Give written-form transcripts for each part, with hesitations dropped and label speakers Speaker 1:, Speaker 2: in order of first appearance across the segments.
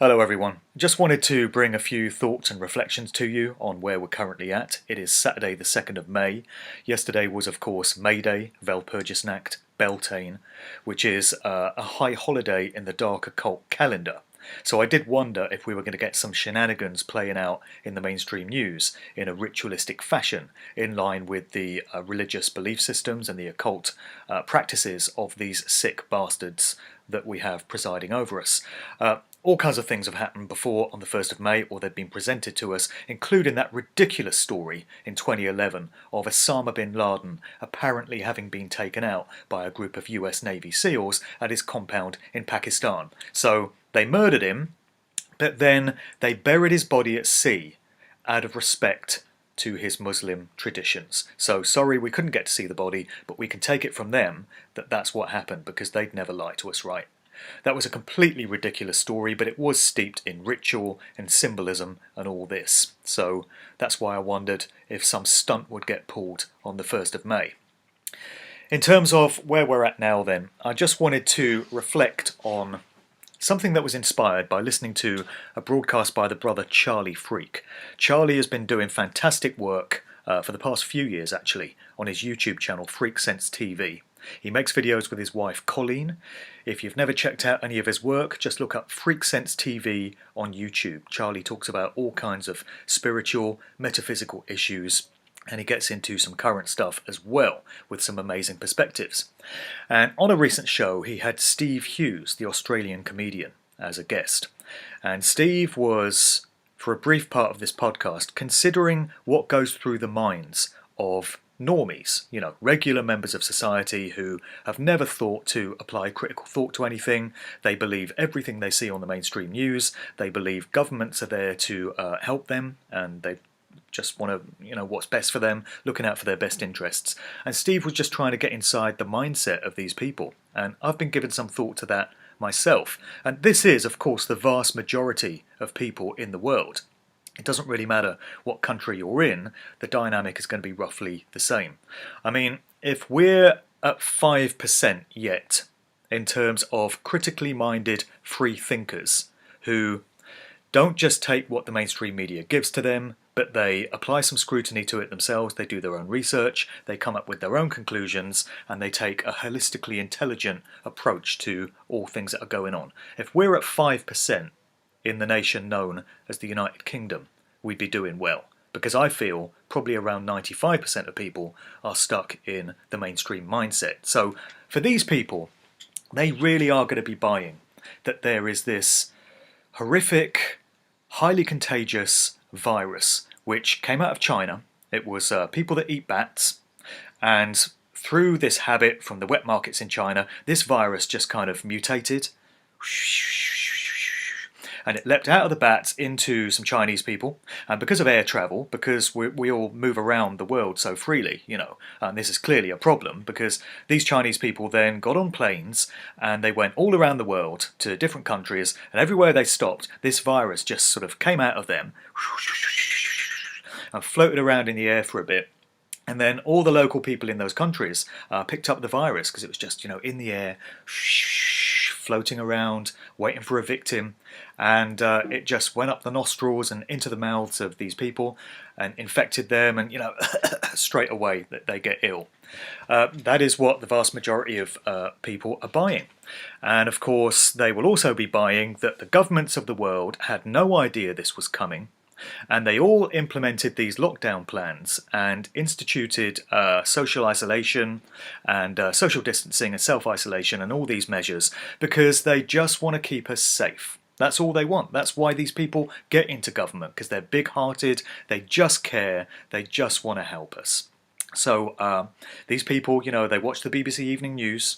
Speaker 1: Hello everyone. Just wanted to bring a few thoughts and reflections to you on where we're currently at. It is Saturday the 2nd of May. Yesterday was of course May Day, Walpurgisnacht, Beltane, which is a high holiday in the dark occult calendar. So I did wonder if we were going to get some shenanigans playing out in the mainstream news in a ritualistic fashion, in line with the religious belief systems and the occult practices of these sick bastards that we have presiding over us. All kinds of things have happened before on the 1st of May, or they've been presented to us, including that ridiculous story in 2011 of Osama bin Laden apparently having been taken out by a group of US Navy SEALs at his compound in Pakistan. So they murdered him, but then they buried his body at sea out of respect to his Muslim traditions. So sorry we couldn't get to see the body, but we can take it from them that that's what happened, because they'd never lie to us, right? That was a completely ridiculous story, but it was steeped in ritual and symbolism and all this. So that's why I wondered if some stunt would get pulled on the 1st of May. In terms of where we're at now then, I just wanted to reflect on something that was inspired by listening to a broadcast by the brother Charlie Freak. Charlie has been doing fantastic work for the past few years actually on his YouTube channel Freak Sense TV. He makes videos with his wife Colleen. If you've never checked out any of his work, just look up Freak Sense TV on YouTube. Charlie talks about all kinds of spiritual, metaphysical issues, and he gets into some current stuff as well, with some amazing perspectives. And on a recent show, he had Steve Hughes, the Australian comedian, as a guest. And Steve was, for a brief part of this podcast, considering what goes through the minds of normies, regular members of society who have never thought to apply critical thought to anything. They believe everything they see on the mainstream news. They believe governments are there to help them, and they just want to, what's best for them, looking out for their best interests. And Steve was just trying to get inside the mindset of these people, and I've been giving some thought to that myself. And this is, of course, the vast majority of people in the world. It doesn't really matter what country you're in, the dynamic is going to be roughly the same. I mean, if we're at 5% yet in terms of critically minded free thinkers who don't just take what the mainstream media gives to them, but they apply some scrutiny to it themselves, they do their own research, they come up with their own conclusions, and they take a holistically intelligent approach to all things that are going on. If we're at 5%, in the nation known as the United Kingdom, we'd be doing well. Because I feel probably around 95% of people are stuck in the mainstream mindset. So for these people, they really are going to be buying that there is this horrific, highly contagious virus which came out of China. It was people that eat bats, and through this habit from the wet markets in China, this virus just kind of mutated, and it leapt out of the bats into some Chinese people. And because of air travel, because we all move around the world so freely, and this is clearly a problem, because these Chinese people then got on planes and they went all around the world to different countries, and everywhere they stopped, this virus just sort of came out of them and floated around in the air for a bit. And then all the local people in those countries picked up the virus because it was just, in the air, floating around, waiting for a victim, and it just went up the nostrils and into the mouths of these people and infected them, and straight away they get ill. That is what the vast majority of people are buying. And of course they will also be buying that the governments of the world had no idea this was coming, and they all implemented these lockdown plans and instituted social isolation and social distancing and self-isolation and all these measures because they just want to keep us safe. That's all they want. That's why these people get into government, because they're big-hearted, they just care, they just want to help us. So these people, they watch the BBC Evening News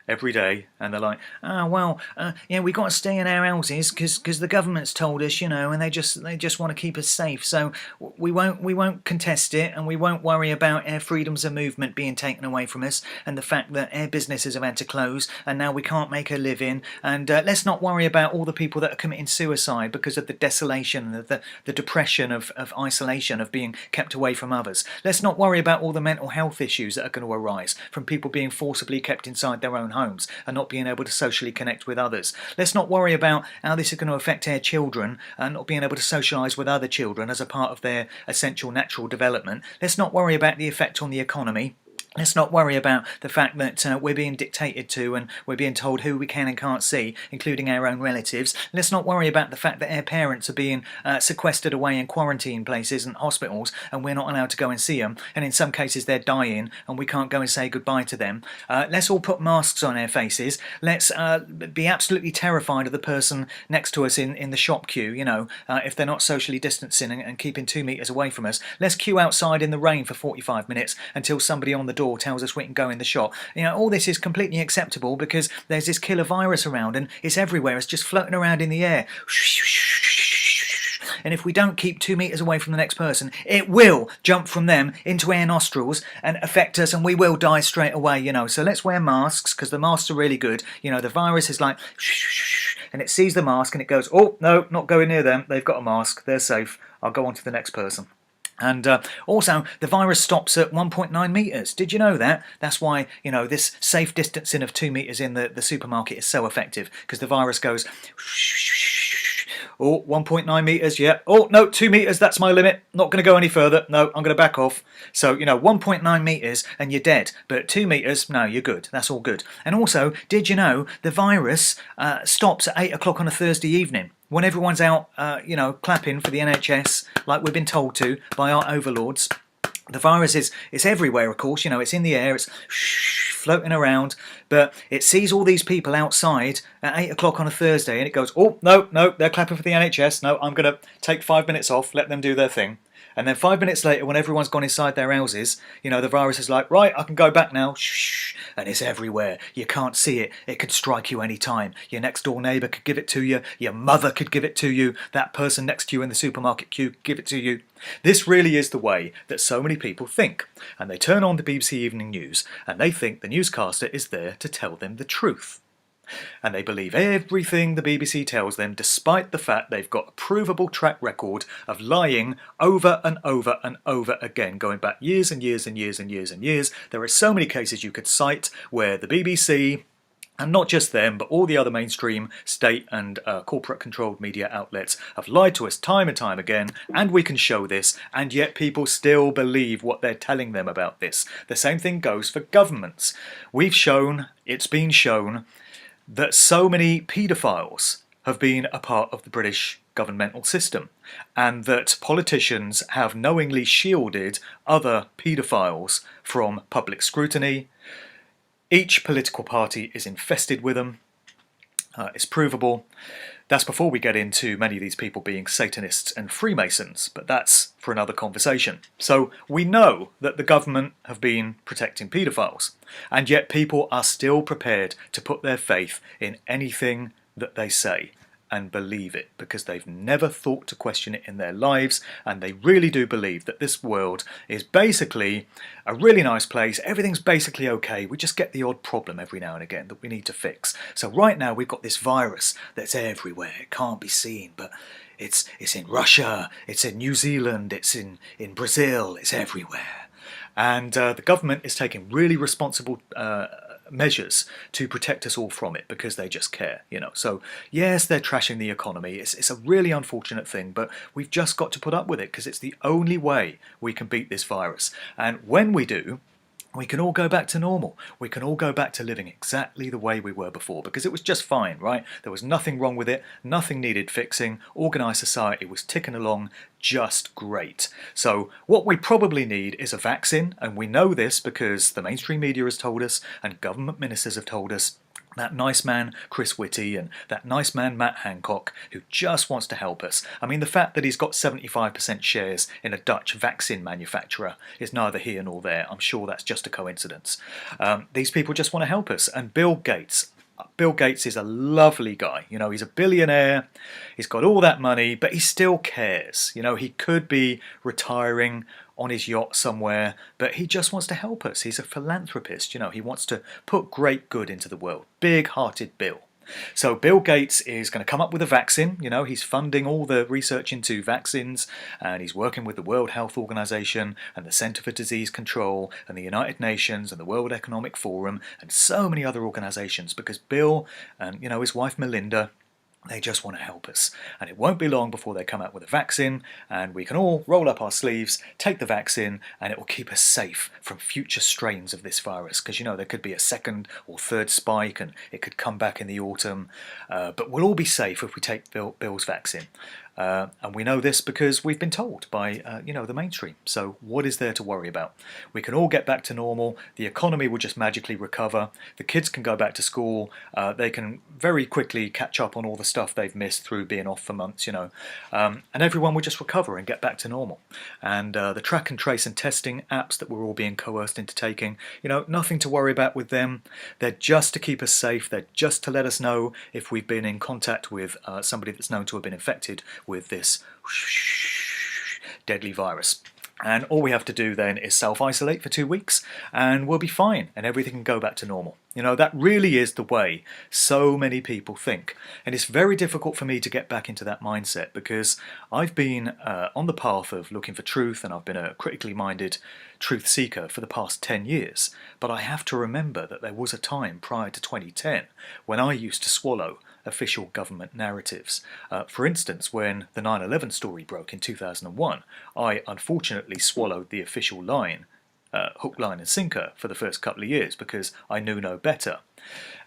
Speaker 1: every day, and they're like, we got to stay in our houses because the government's told us, and they just want to keep us safe. So we won't contest it, and we won't worry about our freedoms of movement being taken away from us, and the fact that our businesses have had to close, and now we can't make a living. And let's not worry about all the people that are committing suicide because of the desolation, the depression of isolation, of being kept away from others. Let's not worry about all the mental health issues that are going to arise from people being forcibly kept inside their own homes and not being able to socially connect with others. Let's not worry about how this is going to affect our children and not being able to socialise with other children as a part of their essential natural development. Let's not worry about the effect on the economy. Let's not worry about the fact that we're being dictated to and we're being told who we can and can't see, including our own relatives. Let's not worry about the fact that our parents are being sequestered away in quarantine places and hospitals and we're not allowed to go and see them. And in some cases they're dying and we can't go and say goodbye to them. Let's all put masks on our faces. Let's be absolutely terrified of the person next to us in the shop queue, if they're not socially distancing and keeping 2 metres away from us. Let's queue outside in the rain for 45 minutes until somebody on the door tells us we can go in the shop. All this is completely acceptable because there's this killer virus around and it's everywhere. It's just floating around in the air. And if we don't keep 2 metres away from the next person, it will jump from them into our nostrils and affect us and we will die straight away, So let's wear masks because the masks are really good. The virus is like, and it sees the mask and it goes, oh, no, not going near them. They've got a mask. They're safe. I'll go on to the next person. And also, the virus stops at 1.9 metres. Did you know that? That's why, this safe distancing of 2 metres in the supermarket is so effective, because the virus goes, oh, 1.9 metres, yeah. Oh, no, 2 metres, that's my limit. Not going to go any further. No, I'm going to back off. So, 1.9 metres and you're dead. But 2 metres, no, you're good. That's all good. And also, did you know the virus stops at 8 o'clock on a Thursday evening? When everyone's out, clapping for the NHS, like we've been told to by our overlords, the virus it's everywhere, of course. It's in the air, it's floating around, but it sees all these people outside at 8 o'clock on a Thursday, and it goes, oh, no, they're clapping for the NHS. No, I'm going to take 5 minutes off, let them do their thing. And then 5 minutes later, when everyone's gone inside their houses, the virus is like, right, I can go back now. Shh. And it's everywhere. You can't see it. It could strike you any time. Your next door neighbour could give it to you. Your mother could give it to you. That person next to you in the supermarket queue could give it to you. This really is the way that so many people think. And they turn on the BBC Evening News and they think the newscaster is there to tell them the truth. And they believe everything the BBC tells them, despite the fact they've got a provable track record of lying over and over and over again, going back years and years and years and years and years. There are so many cases you could cite where the BBC, and not just them, but all the other mainstream state and corporate-controlled media outlets have lied to us time and time again, and we can show this, and yet people still believe what they're telling them about this. The same thing goes for governments. It's been shown, that so many paedophiles have been a part of the British governmental system, and that politicians have knowingly shielded other paedophiles from public scrutiny. Each political party is infested with them. It's provable. That's before we get into many of these people being Satanists and Freemasons, but that's for another conversation. So we know that the government have been protecting paedophiles, and yet people are still prepared to put their faith in anything that they say and believe it, because they've never thought to question it in their lives, and they really do believe that this world is basically a really nice place. Everything's basically okay. We just get the odd problem every now and again that we need to fix. So right now we've got this virus that's everywhere. It can't be seen, but it's in Russia, it's in New Zealand, it's in Brazil, it's everywhere. And the government is taking really responsible measures to protect us all from it because they just care, So yes, they're trashing the economy. It's a really unfortunate thing, but we've just got to put up with it because it's the only way we can beat this virus. And when we do, we can all go back to normal. We can all go back to living exactly the way we were before, because it was just fine, right? There was nothing wrong with it, nothing needed fixing, organised society was ticking along just great. So what we probably need is a vaccine, and we know this because the mainstream media has told us and government ministers have told us. That nice man Chris Whitty and that nice man Matt Hancock, who just wants to help us. I mean, the fact that he's got 75% shares in a Dutch vaccine manufacturer is neither here nor there. I'm sure that's just a coincidence. These people just want to help us. And Bill Gates is a lovely guy. He's a billionaire. He's got all that money, but he still cares. He could be retiring on his yacht somewhere, but he just wants to help us. He's a philanthropist. He wants to put great good into the world. Big-hearted Bill. So Bill Gates is going to come up with a vaccine. You know, he's funding all the research into vaccines, and he's working with the World Health Organization and the Center for Disease Control and the United Nations and the World Economic Forum and so many other organizations, because Bill and, you know, his wife Melinda, they just want to help us. And it won't be long before they come out with a vaccine, and we can all roll up our sleeves, take the vaccine, and it will keep us safe from future strains of this virus. Because, you know, there could be a second or third spike, and it could come back in the autumn. But we'll all be safe if we take Bill's vaccine. And we know this because we've been told by, you know, the mainstream. So what is there to worry about? We can all get back to normal. The economy will just magically recover. The kids can go back to school. They can very quickly catch up on all the stuff they've missed through being off for months, you know. And everyone will just recover and get back to normal. And the track and trace and testing apps that we're all being coerced into taking, you know, nothing to worry about with them. They're just to keep us safe. They're just to let us know if we've been in contact with somebody that's known to have been infected with this deadly virus. And all we have to do then is self-isolate for 2 weeks and we'll be fine and everything can go back to normal. You know, that really is the way so many people think. And it's very difficult for me to get back into that mindset because I've been on the path of looking for truth, and I've been a critically minded truth seeker for the past 10 years. But I have to remember that there was a time prior to 2010 when I used to swallow official government narratives. For instance, when the 9/11 story broke in 2001, I unfortunately swallowed the official line, hook, line and sinker for the first couple of years because I knew no better.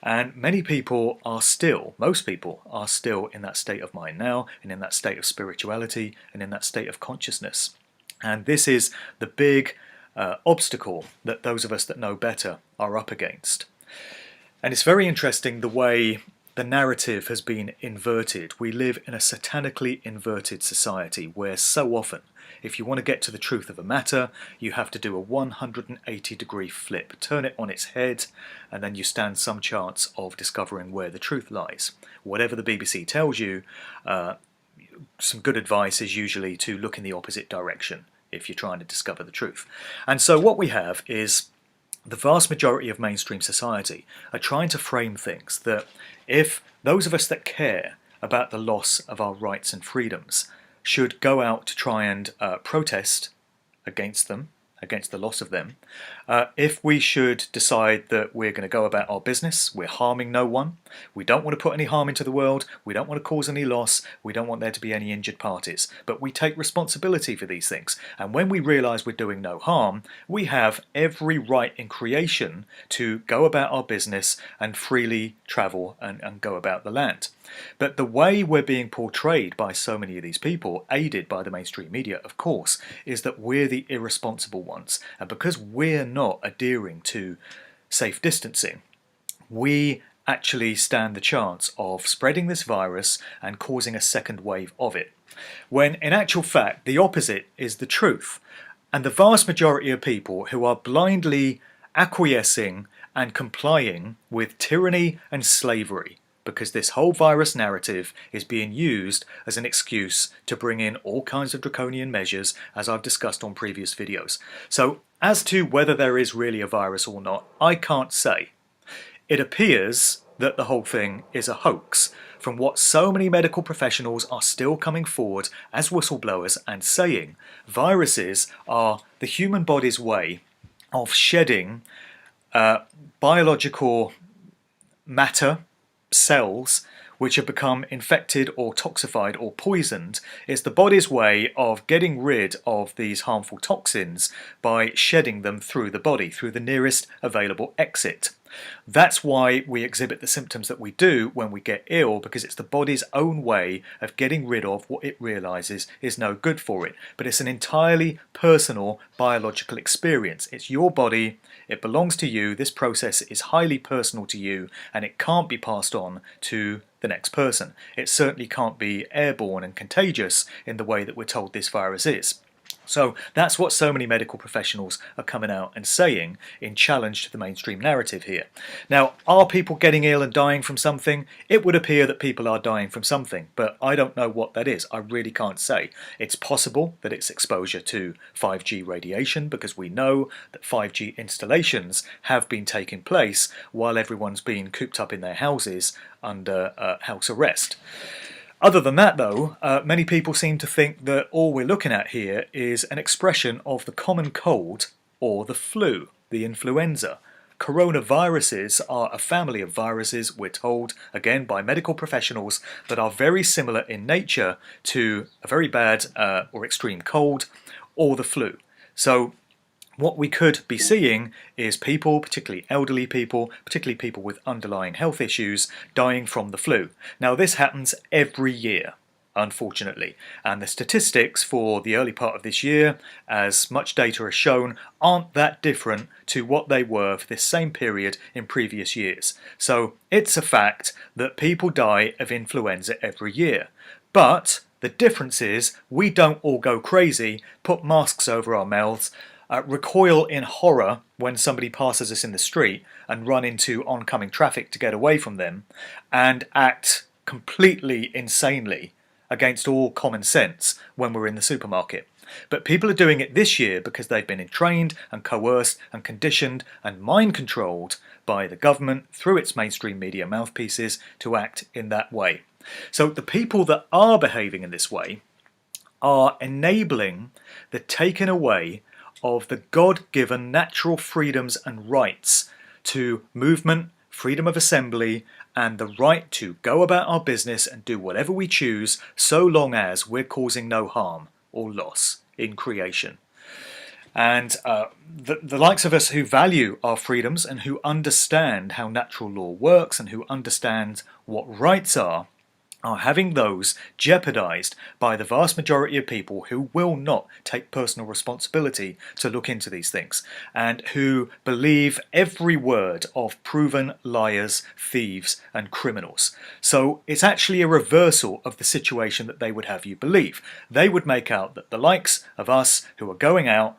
Speaker 1: And many people are still, most people are still in that state of mind now, and in that state of spirituality, and in that state of consciousness. And this is the big obstacle that those of us that know better are up against. And it's very interesting the way the narrative has been inverted. We live in a satanically inverted society where so often, if you want to get to the truth of a matter, you have to do a 180-degree flip, turn it on its head, and then you stand some chance of discovering where the truth lies. Whatever the BBC tells you, some good advice is usually to look in the opposite direction if you're trying to discover the truth. And so what we have is the vast majority of mainstream society are trying to frame things that if those of us that care about the loss of our rights and freedoms should go out to try and protest against them, against the loss of them, if we should decide that we're going to go about our business, we're harming no one, we don't want to put any harm into the world, we don't want to cause any loss, we don't want there to be any injured parties, but we take responsibility for these things. And when we realise we're doing no harm, we have every right in creation to go about our business and freely travel and go about the land. But the way we're being portrayed by so many of these people, aided by the mainstream media, of course, is that we're the irresponsible ones. And because we're not adhering to safe distancing, we actually stand the chance of spreading this virus and causing a second wave of it. When in actual fact, the opposite is the truth. And the vast majority of people who are blindly acquiescing and complying with tyranny and slavery, because this whole virus narrative is being used as an excuse to bring in all kinds of draconian measures, as I've discussed on previous videos. So as to whether there is really a virus or not, I can't say. It appears that the whole thing is a hoax, from what so many medical professionals are still coming forward as whistleblowers and saying viruses are the human body's way of shedding biological matter, cells which have become infected or toxified or poisoned. Is the body's way of getting rid of these harmful toxins by shedding them through the body, through the nearest available exit. That's why we exhibit the symptoms that we do when we get ill, because it's the body's own way of getting rid of what it realizes is no good for it. But it's an entirely personal biological experience. It's your body, it belongs to you, this process is highly personal to you, and it can't be passed on to the next person. It certainly can't be airborne and contagious in the way that we're told this virus is. So that's what so many medical professionals are coming out and saying in challenge to the mainstream narrative here. Now, are people getting ill and dying from something? It would appear that people are dying from something, but I don't know what that is. I really can't say. It's possible that it's exposure to 5G radiation, because we know that 5G installations have been taking place while everyone's been cooped up in their houses under house arrest. Other than that, though, many people seem to think that all we're looking at here is an expression of the common cold or the flu, the influenza. Coronaviruses are a family of viruses, we're told, again by medical professionals, that are very similar in nature to a very bad or extreme cold or the flu. So what we could be seeing is people, particularly elderly people, particularly people with underlying health issues, dying from the flu. Now, this happens every year, unfortunately, and the statistics for the early part of this year, as much data has shown, aren't that different to what they were for this same period in previous years. So it's a fact that people die of influenza every year. But the difference is we don't all go crazy, put masks over our mouths, recoil in horror when somebody passes us in the street and run into oncoming traffic to get away from them, and act completely insanely against all common sense when we're in the supermarket. But people are doing it this year because they've been trained and coerced and conditioned and mind controlled by the government through its mainstream media mouthpieces to act in that way. So the people that are behaving in this way are enabling the taking away of the God-given natural freedoms and rights to movement, freedom of assembly, and the right to go about our business and do whatever we choose, so long as we're causing no harm or loss in creation. And the likes of us who value our freedoms and who understand how natural law works and who understand what rights are having those jeopardized by the vast majority of people who will not take personal responsibility to look into these things and who believe every word of proven liars, thieves, and criminals. So it's actually a reversal of the situation that they would have you believe. They would make out that the likes of us who are going out,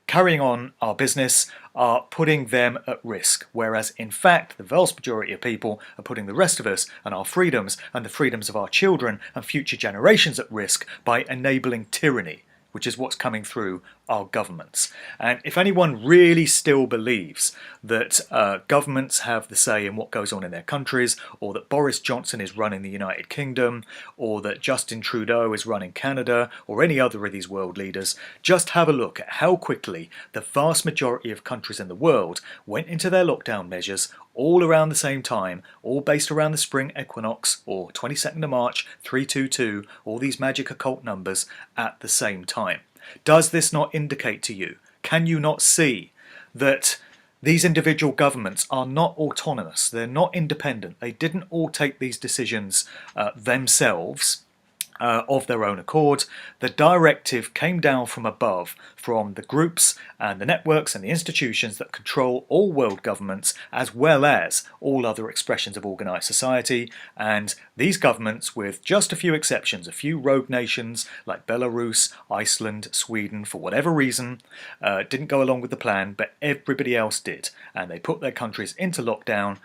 Speaker 1: carrying on our business, are putting them at risk, whereas in fact the vast majority of people are putting the rest of us and our freedoms and the freedoms of our children and future generations at risk by enabling tyranny, which is what's coming through our governments. And if anyone really still believes that governments have the say in what goes on in their countries, or that Boris Johnson is running the United Kingdom, or that Justin Trudeau is running Canada, or any other of these world leaders, just have a look at how quickly the vast majority of countries in the world went into their lockdown measures all around the same time, all based around the spring equinox, or 22nd of March, 322, all these magic occult numbers at the same time. Does this not indicate to you, can you not see that these individual governments are not autonomous, they're not independent, they didn't all take these decisions themselves, of their own accord? The directive came down from above, from the groups and the networks and the institutions that control all world governments, as well as all other expressions of organised society. And these governments, with just a few exceptions, a few rogue nations like Belarus, Iceland, Sweden, for whatever reason, didn't go along with the plan, but everybody else did. And they put their countries into lockdown,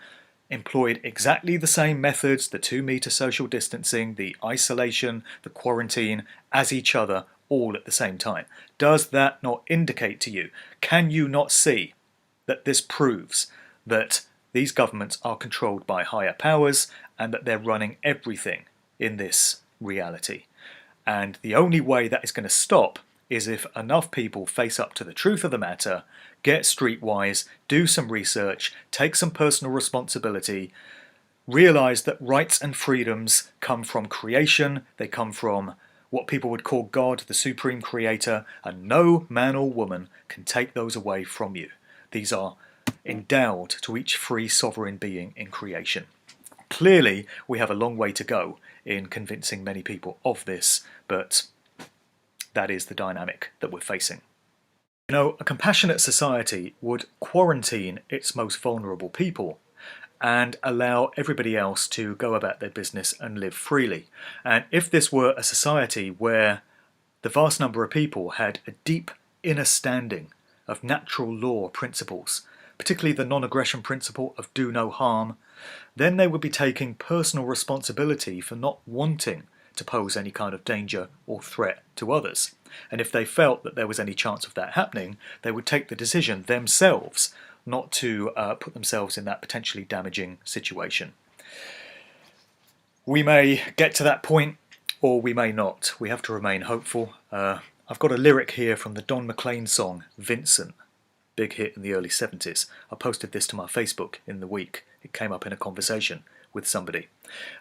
Speaker 1: employed exactly the same methods, the 2-metre social distancing, the isolation, the quarantine, as each other, all at the same time. Does that not indicate to you, can you not see that this proves that these governments are controlled by higher powers and that they're running everything in this reality? And the only way that is going to stop is if enough people face up to the truth of the matter, get streetwise, do some research, take some personal responsibility, realise that rights and freedoms come from creation, they come from what people would call God, the supreme creator, and no man or woman can take those away from you. These are endowed to each free sovereign being in creation. Clearly, we have a long way to go in convincing many people of this, but that is the dynamic that we're facing. You know, a compassionate society would quarantine its most vulnerable people and allow everybody else to go about their business and live freely. And if this were a society where the the vast number of people had a deep inner standing of natural law principles, particularly the non-aggression principle of do no harm, then they would be taking personal responsibility for not wanting to pose any kind of danger or threat to others. And if they felt that there was any chance of that happening, they would take the decision themselves not to put themselves in that potentially damaging situation. We may get to that point, or we may not. We have to remain hopeful. I've got a lyric here from the Don McLean song, Vincent. Big hit in the early 70s. I posted this to my Facebook in the week. It came up in a conversation with somebody.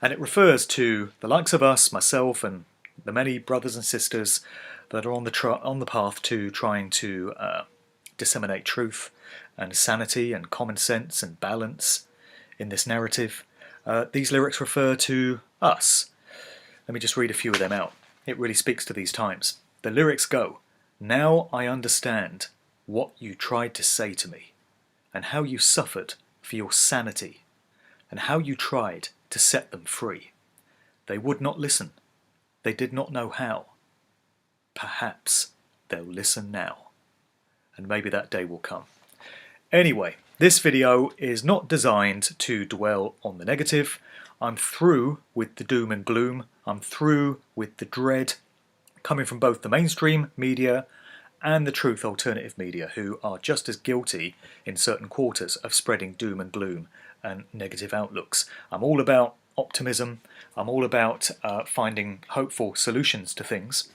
Speaker 1: And it refers to the likes of us, myself, and the many brothers and sisters that are on the path to trying to disseminate truth and sanity and common sense and balance in this narrative. These lyrics refer to us. Let me just read a few of them out. It really speaks to these times. The lyrics go, "Now I understand what you tried to say to me, and how you suffered for your sanity, and how you tried to set them free. They would not listen. They did not know how. Perhaps they'll listen now." And maybe that day will come. Anyway, this video is not designed to dwell on the negative. I'm through with the doom and gloom. I'm through with the dread coming from both the mainstream media and the truth alternative media, who are just as guilty in certain quarters of spreading doom and gloom and negative outlooks. I'm all about optimism. I'm all about finding hopeful solutions to things.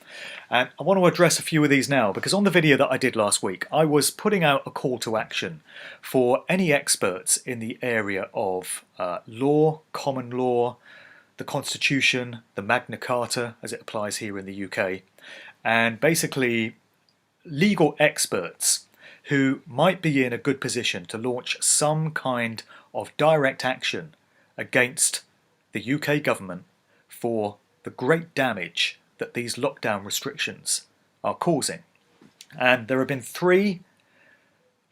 Speaker 1: And I want to address a few of these now, because on the video that I did last week, I was putting out a call to action for any experts in the area of law, common law, the Constitution, the Magna Carta, as it applies here in the UK, and basically legal experts who might be in a good position to launch some kind of direct action against the UK government for the great damage that these lockdown restrictions are causing. And there have been 3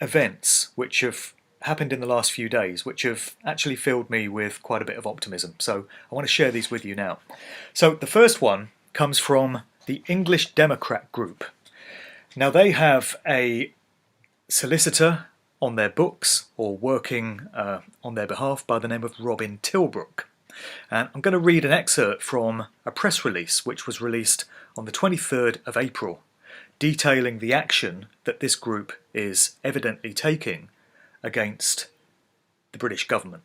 Speaker 1: events which have happened in the last few days which have actually filled me with quite a bit of optimism. So I want to share these with you now. So the first one comes from the English Democrat group. Now they have a solicitor on their books, or working on their behalf, by the name of Robin Tilbrook. And I'm going to read an excerpt from a press release which was released on the 23rd of April, detailing the action that this group is evidently taking against the British government.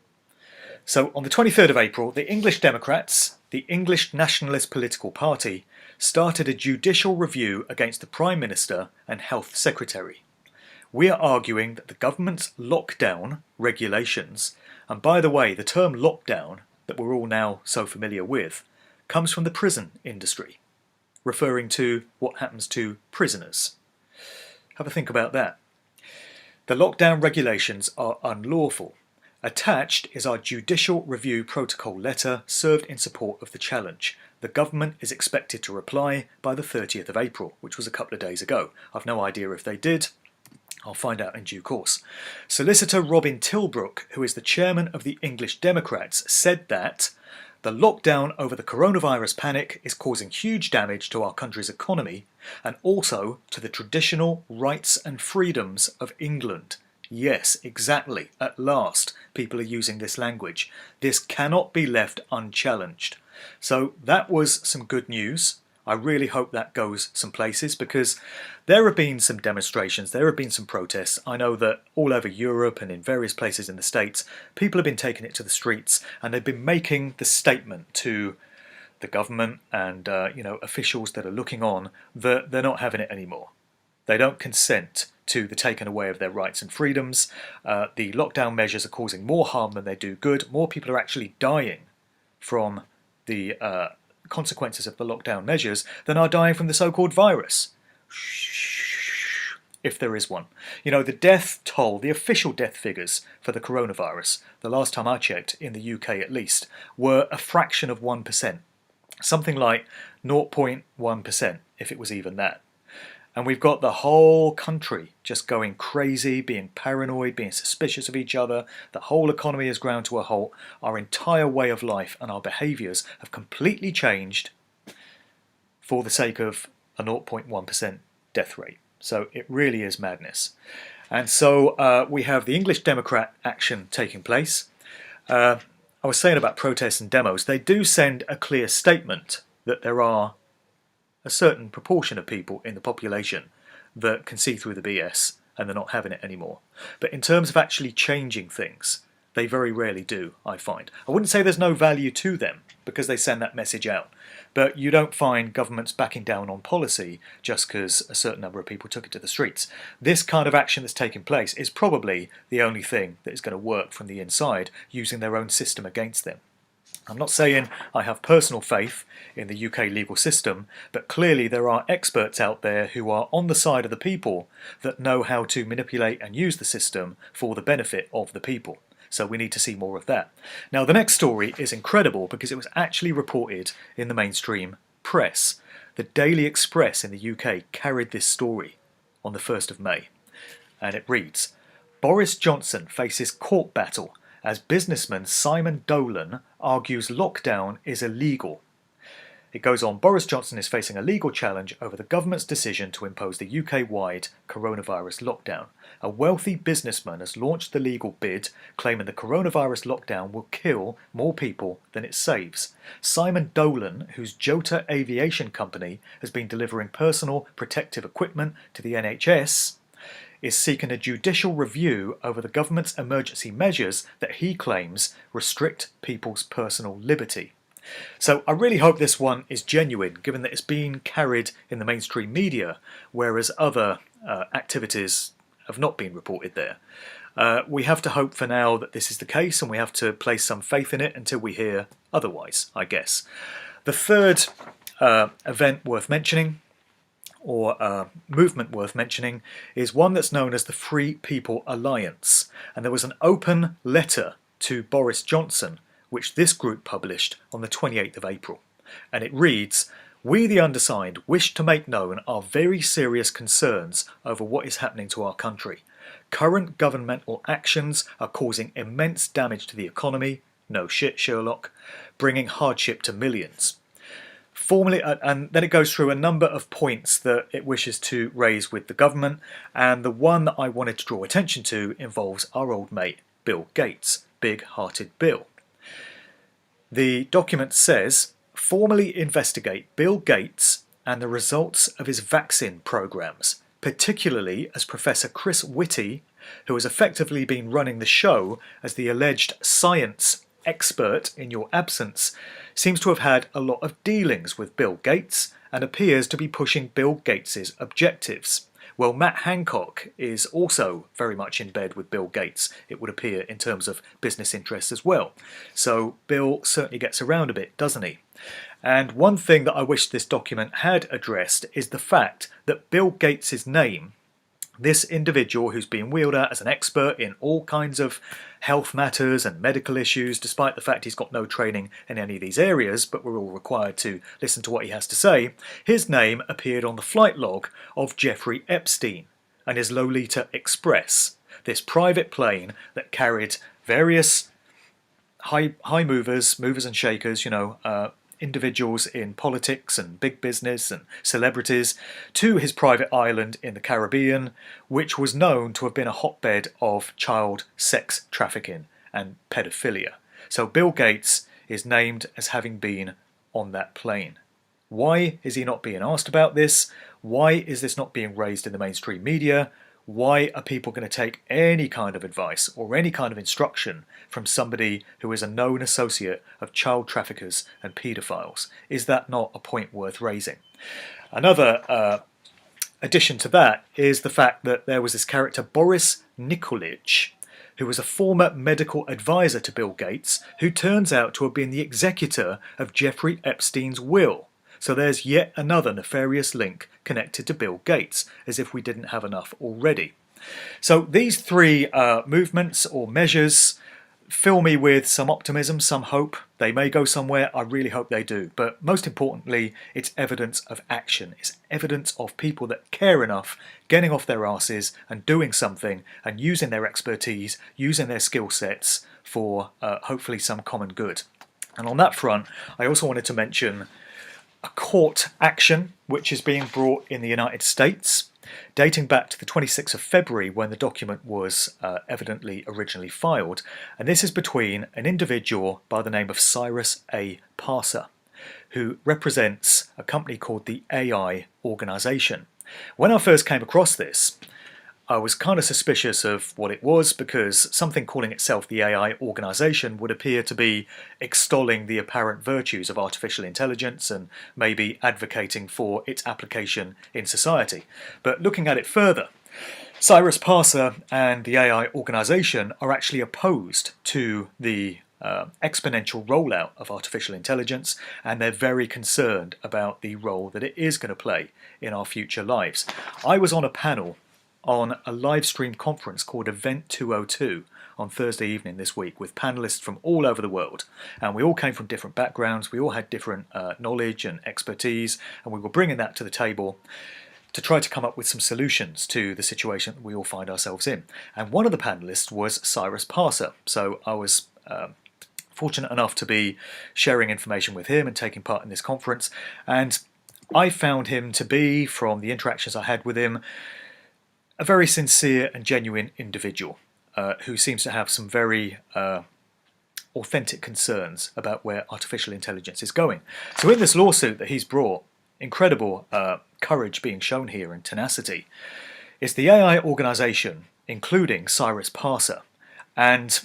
Speaker 1: So on the 23rd of April, the English Democrats, the English Nationalist Political Party, started a judicial review against the Prime Minister and Health Secretary. We are arguing that the government's lockdown regulations, and by the way, the term lockdown that we're all now so familiar with, comes from the prison industry, referring to what happens to prisoners. Have a think about that. The lockdown regulations are unlawful. Attached is our judicial review protocol letter served in support of the challenge. The government is expected to reply by the 30th of April, which was a couple of days ago. I've no idea if they did. I'll find out in due course. Solicitor Robin Tilbrook, who is the chairman of the English Democrats, said that the lockdown over the coronavirus panic is causing huge damage to our country's economy and also to the traditional rights and freedoms of England. Yes, exactly. At last, people are using this language. This cannot be left unchallenged. So that was some good news. I really hope that goes some places, because there have been some demonstrations, there have been some protests. I know that all over Europe and in various places in the States, people have been taking it to the streets, and they've been making the statement to the government and officials that are looking on that they're not having it anymore. They don't consent to the taking away of their rights and freedoms. The lockdown measures are causing more harm than they do good. More people are actually dying from the consequences of the lockdown measures than are dying from the so-called virus, if there is one. You know, the death toll, the official death figures for the coronavirus, the last time I checked, in the UK at least, were a fraction of 1%. Something like 0.1%, if it was even that. And we've got the whole country just going crazy, being paranoid, being suspicious of each other. The whole economy has ground to a halt. Our entire way of life and our behaviours have completely changed for the sake of a 0.1% death rate. So it really is madness. And so we have the English Democrat action taking place. I was saying about protests and demos, they do send a clear statement that there are a certain proportion of people in the population that can see through the BS and they're not having it anymore. But in terms of actually changing things, they very rarely do, I find. I wouldn't say there's no value to them because they send that message out. But you don't find governments backing down on policy just because a certain number of people took it to the streets. This kind of action that's taking place is probably the only thing that is going to work from the inside, using their own system against them. I'm not saying I have personal faith in the UK legal system, but clearly there are experts out there who are on the side of the people that know how to manipulate and use the system for the benefit of the people. So we need to see more of that. Now, the next story is incredible because it was actually reported in the mainstream press. The Daily Express in the UK carried this story on the 1st of May. And it reads, Boris Johnson faces court battle as businessman Simon Dolan argues lockdown is illegal. It goes on, Boris Johnson is facing a legal challenge over the government's decision to impose the UK-wide coronavirus lockdown. A wealthy businessman has launched the legal bid, claiming the coronavirus lockdown will kill more people than it saves. Simon Dolan, whose Jota Aviation Company has been delivering personal protective equipment to the NHS, is seeking a judicial review over the government's emergency measures that he claims restrict people's personal liberty. So I really hope this one is genuine, given that it's been carried in the mainstream media, whereas other activities have not been reported there. We have to hope for now that this is the case, and we have to place some faith in it until we hear otherwise, I guess. The third event worth mentioning, or movement worth mentioning, is one that's known as the Free People Alliance. And there was an open letter to Boris Johnson which this group published on the 28th of April. And it reads, We the undersigned wish to make known our very serious concerns over what is happening to our country. Current governmental actions are causing immense damage to the economy, no shit Sherlock, bringing hardship to millions. Formally, and then it goes through a number of points that it wishes to raise with the government, and the one that I wanted to draw attention to involves our old mate Bill Gates, big-hearted Bill. The document says, formally investigate Bill Gates and the results of his vaccine programs, particularly as Professor Chris Whitty, who has effectively been running the show as the alleged science expert in your absence, seems to have had a lot of dealings with Bill Gates and appears to be pushing Bill Gates's objectives. Well, Matt Hancock is also very much in bed with Bill Gates, it would appear, in terms of business interests as well. So Bill certainly gets around a bit, doesn't he? And one thing that I wish this document had addressed is the fact that Bill Gates's name, this individual who's been wheeled out as an expert in all kinds of health matters and medical issues, despite the fact he's got no training in any of these areas, but we're all required to listen to what he has to say, his name appeared on the flight log of Jeffrey Epstein and his Lolita Express, this private plane that carried various high movers and shakers, individuals in politics and big business and celebrities, to his private island in the Caribbean, which was known to have been a hotbed of child sex trafficking and pedophilia. So Bill Gates is named as having been on that plane. Why is he not being asked about this? Why is this not being raised in the mainstream media? Why are people going to take any kind of advice or any kind of instruction from somebody who is a known associate of child traffickers and paedophiles? Is that not a point worth raising? Another addition to that is the fact that there was this character Boris Nikolic, who was a former medical advisor to Bill Gates, who turns out to have been the executor of Jeffrey Epstein's will. So there's yet another nefarious link connected to Bill Gates, as if we didn't have enough already. So these three movements or measures fill me with some optimism, some hope. They may go somewhere, I really hope they do. But most importantly, it's evidence of action. It's evidence of people that care enough, getting off their asses and doing something and using their expertise, using their skill sets for hopefully some common good. And on that front, I also wanted to mention a court action which is being brought in the United States, dating back to the 26th of February when the document was evidently originally filed. And this is between an individual by the name of Cyrus A. Parser, who represents a company called the AI Organization. When I first came across this, I was kind of suspicious of what it was, because something calling itself the AI Organization would appear to be extolling the apparent virtues of artificial intelligence and maybe advocating for its application in society. But looking at it further, Cyrus Parser and the AI Organization are actually opposed to the exponential rollout of artificial intelligence, and they're very concerned about the role that it is going to play in our future lives. I was on a panel on a live stream conference called Event 202 on Thursday evening this week with panelists from all over the world, and we all came from different backgrounds, we all had different knowledge and expertise, and we were bringing that to the table to try to come up with some solutions to the situation that we all find ourselves in. And one of the panelists was Cyrus Parser, so I was fortunate enough to be sharing information with him and taking part in this conference, and I found him to be, from the interactions I had with him, a very sincere and genuine individual who seems to have some very authentic concerns about where artificial intelligence is going. So in this lawsuit that he's brought, incredible courage being shown here and tenacity. It's the AI Organization, including Cyrus Parser, and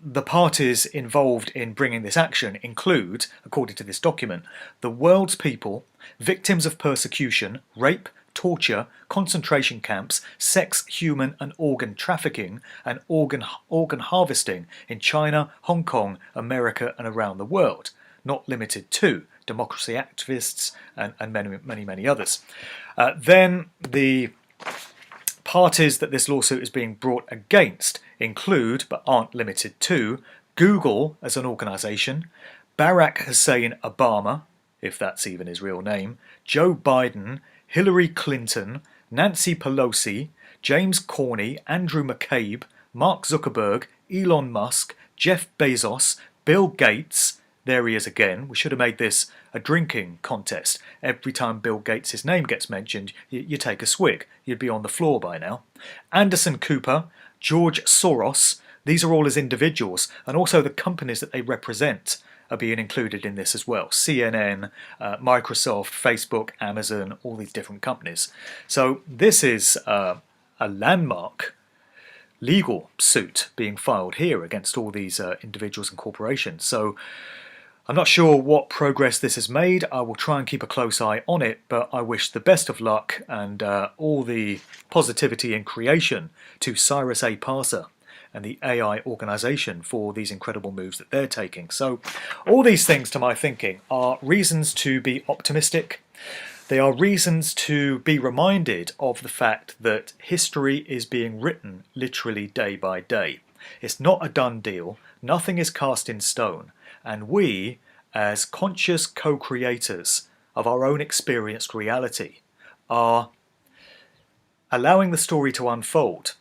Speaker 1: the parties involved in bringing this action include, according to this document, the world's people, victims of persecution, rape, torture, concentration camps, sex, human and organ trafficking, and organ harvesting in China, Hong Kong, America and around the world, not limited to democracy activists and many others. Then the parties that this lawsuit is being brought against include, but aren't limited to, Google as an organisation, Barack Hussein Obama, if that's even his real name, Joe Biden, Hillary Clinton, Nancy Pelosi, James Corney, Andrew McCabe, Mark Zuckerberg, Elon Musk, Jeff Bezos, Bill Gates. There he is again. We should have made this a drinking contest. Every time Bill Gates' name gets mentioned, you take a swig. You'd be on the floor by now. Anderson Cooper, George Soros. These are all as individuals, and also the companies that they represent are being included in this as well. CNN, Microsoft, Facebook, Amazon, all these different companies. So this is a landmark legal suit being filed here against all these individuals and corporations. So I'm not sure what progress this has made. I will try and keep a close eye on it, but I wish the best of luck and all the positivity and creation to Cyrus A. Parser and the AI Organization for these incredible moves that they're taking. So all these things, to my thinking, are reasons to be optimistic. They are reasons to be reminded of the fact that history is being written literally day by day. It's not a done deal. Nothing is cast in stone. And we, as conscious co-creators of our own experienced reality, are allowing the story to unfold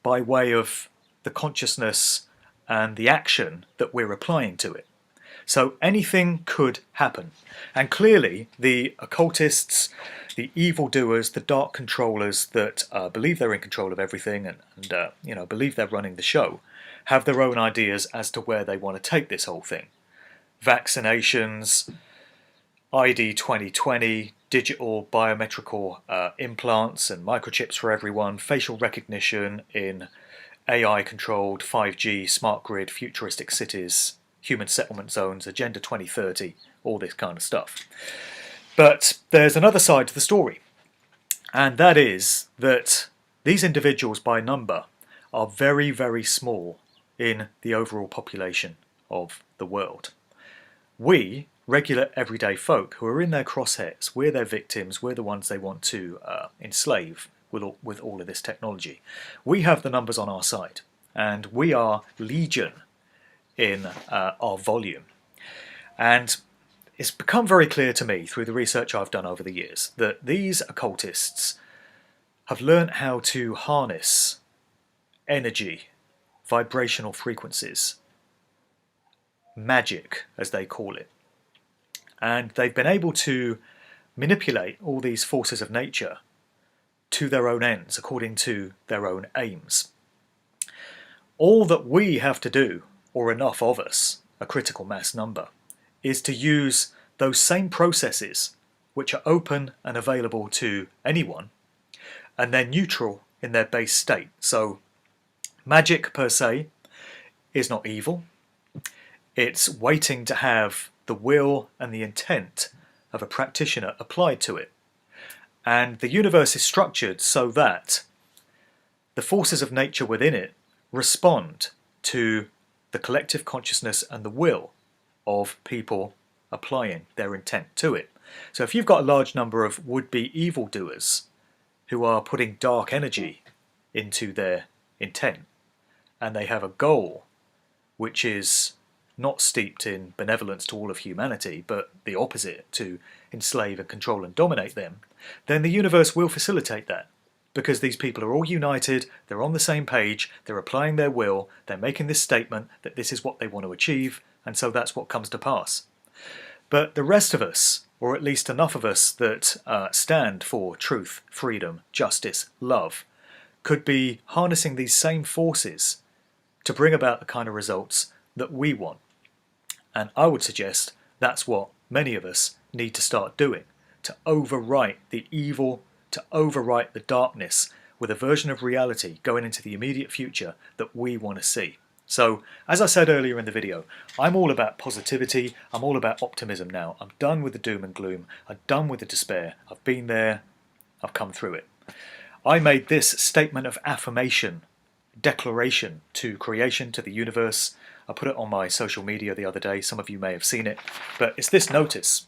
Speaker 1: by way of the consciousness and the action that we're applying to it. So anything could happen. And clearly the occultists, the evildoers, the dark controllers that believe they're in control of everything and believe they're running the show, have their own ideas as to where they want to take this whole thing. Vaccinations, ID 2020, digital biometrical implants and microchips for everyone, facial recognition in AI-controlled 5G, smart grid, futuristic cities, human settlement zones, Agenda 2030, all this kind of stuff. But there's another side to the story, and that is that these individuals by number are very, very small in the overall population of the world. We, regular everyday folk who are in their crosshairs, we're their victims, we're the ones they want to enslave with all of this technology. We have the numbers on our side, and we are legion in our volume. And it's become very clear to me through the research I've done over the years that these occultists have learnt how to harness energy, vibrational frequencies, magic as they call it, And they've been able to manipulate all these forces of nature to their own ends, according to their own aims. All that we have to do, or enough of us, a critical mass number, is to use those same processes which are open and available to anyone, and they're neutral in their base state. So magic per se is not evil. It's waiting to have the will and the intent of a practitioner applied to it. And the universe is structured so that the forces of nature within it respond to the collective consciousness and the will of people applying their intent to it. So if you've got a large number of would-be evildoers who are putting dark energy into their intent, and they have a goal which is not steeped in benevolence to all of humanity, but the opposite, to enslave and control and dominate them, then the universe will facilitate that. Because these people are all united, they're on the same page, they're applying their will, they're making this statement that this is what they want to achieve, and so that's what comes to pass. But the rest of us, or at least enough of us that stand for truth, freedom, justice, love, could be harnessing these same forces to bring about the kind of results that we want. And I would suggest that's what many of us need to start doing, to overwrite the evil, to overwrite the darkness with a version of reality going into the immediate future that we want to see. So, as I said earlier in the video, I'm all about positivity, I'm all about optimism now. I'm done with the doom and gloom, I'm done with the despair. I've been there, I've come through it. I made this statement of affirmation, declaration to creation, to the universe. I put it on my social media the other day, some of you may have seen it, but it's this notice.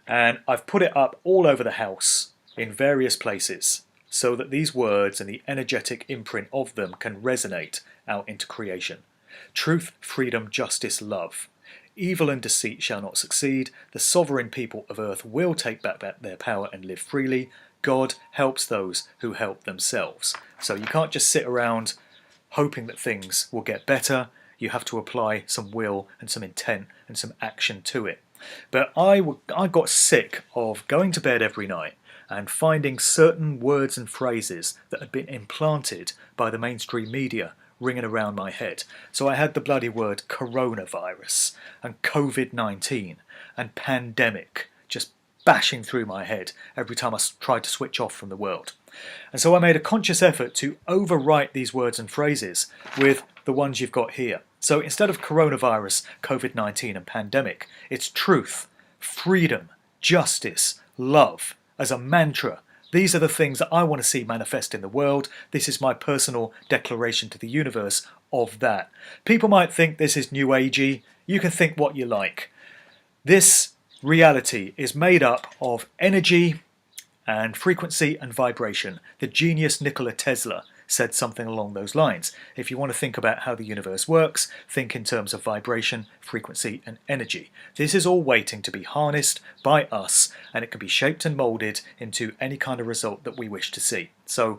Speaker 1: And I've put it up all over the house in various places so that these words and the energetic imprint of them can resonate out into creation. Truth, freedom, justice, love. Evil and deceit shall not succeed. The sovereign people of earth will take back their power and live freely. God helps those who help themselves. So you can't just sit around hoping that things will get better. You have to apply some will and some intent and some action to it. But I got sick of going to bed every night and finding certain words and phrases that had been implanted by the mainstream media ringing around my head. So I had the bloody word coronavirus and COVID-19 and pandemic just bashing through my head every time I tried to switch off from the world. And so I made a conscious effort to overwrite these words and phrases with the ones you've got here. So instead of coronavirus, COVID-19 and pandemic, it's truth, freedom, justice, love as a mantra. These are the things that I want to see manifest in the world. This is my personal declaration to the universe of that. People might think this is new agey. You can think what you like. This reality is made up of energy and frequency and vibration. The genius Nikola Tesla said something along those lines. If you want to think about how the universe works, think in terms of vibration, frequency and energy. This is all waiting to be harnessed by us, and it can be shaped and moulded into any kind of result that we wish to see. So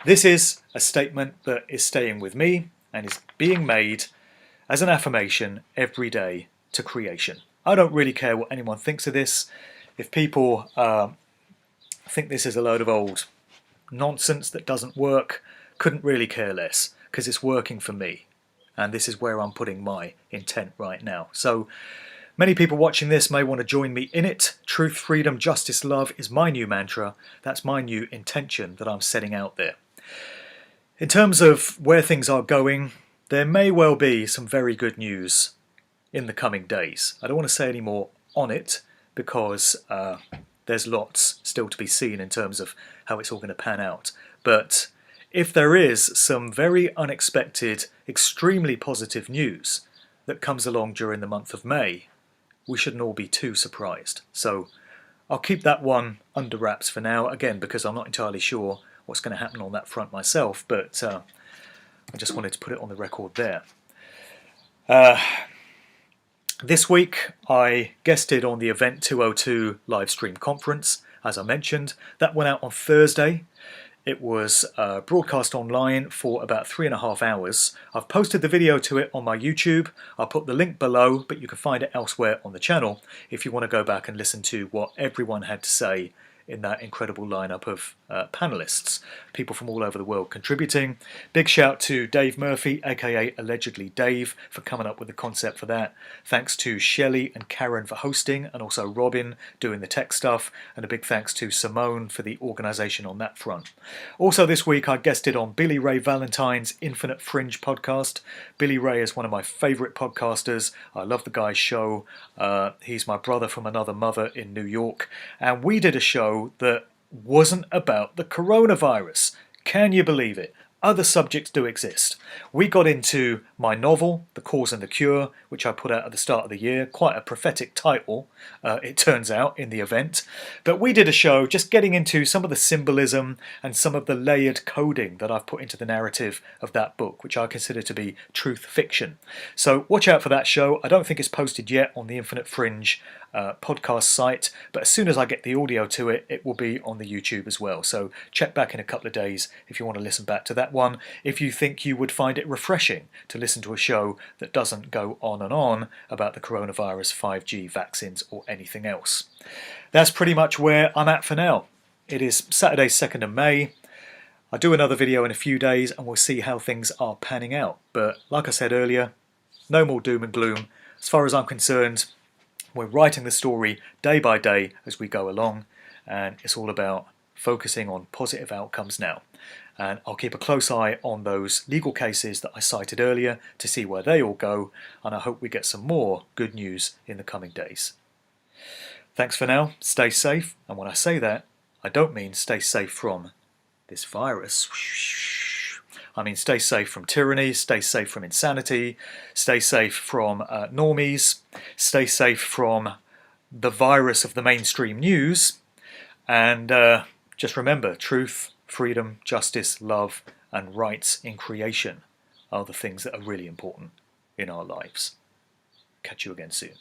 Speaker 1: this is a statement that is staying with me and is being made as an affirmation every day to creation. I don't really care what anyone thinks of this. If people think this is a load of old nonsense that doesn't work, couldn't really care less, because it's working for me, and this is where I'm putting my intent right now. So many people watching this may want to join me in it. Truth, freedom, justice, love is my new mantra. That's my new intention that I'm setting out there. In terms of where things are going, there may well be some very good news in the coming days. I don't want to say any more on it because there's lots still to be seen in terms of how it's all going to pan out. But if there is some very unexpected, extremely positive news that comes along during the month of May, we shouldn't all be too surprised. So I'll keep that one under wraps for now, again, because I'm not entirely sure what's going to happen on that front myself, but I just wanted to put it on the record there. This week I guested on the Event 202 live stream conference, as I mentioned. That went out on Thursday. It was broadcast online for about 3.5 hours. I've posted the video to it on my YouTube. I'll put the link below, but you can find it elsewhere on the channel if you want to go back and listen to what everyone had to say in that incredible lineup of panelists, people from all over the world contributing. Big shout to Dave Murphy, aka Allegedly Dave, for coming up with the concept for that. Thanks to Shelley and Karen for hosting, and also Robin doing the tech stuff, and a big thanks to Simone for the organisation on that front. Also this week I guested on Billy Ray Valentine's Infinite Fringe podcast. Billy Ray is one of my favourite podcasters. I love the guy's show. He's my brother from another mother in New York, and we did a show that wasn't about the coronavirus. Can you believe it? Other subjects do exist. We got into my novel, The Cause and the Cure, which I put out at the start of the year. Quite a prophetic title, it turns out, in the event. But we did a show just getting into some of the symbolism and some of the layered coding that I've put into the narrative of that book, which I consider to be truth fiction. So watch out for that show. I don't think it's posted yet on the Infinite Fringe podcast site, but as soon as I get the audio to it, it will be on the YouTube as well. So check back in a couple of days if you want to listen back to that one, if you think you would find it refreshing to listen to a show that doesn't go on and on about the coronavirus, 5G, vaccines, or anything else. That's pretty much where I'm at for now. It is Saturday, 2nd of May. I'll do another video in a few days and we'll see how things are panning out. But like I said earlier, no more doom and gloom. As far as I'm concerned, we're writing the story day by day as we go along, and it's all about focusing on positive outcomes now. And I'll keep a close eye on those legal cases that I cited earlier to see where they all go, and I hope we get some more good news in the coming days. Thanks for now, stay safe, and when I say that, I don't mean stay safe from this virus. I mean stay safe from tyranny, stay safe from insanity, stay safe from normies, stay safe from the virus of the mainstream news, and just remember, truth, freedom, justice, love, and rights in creation are the things that are really important in our lives. Catch you again soon.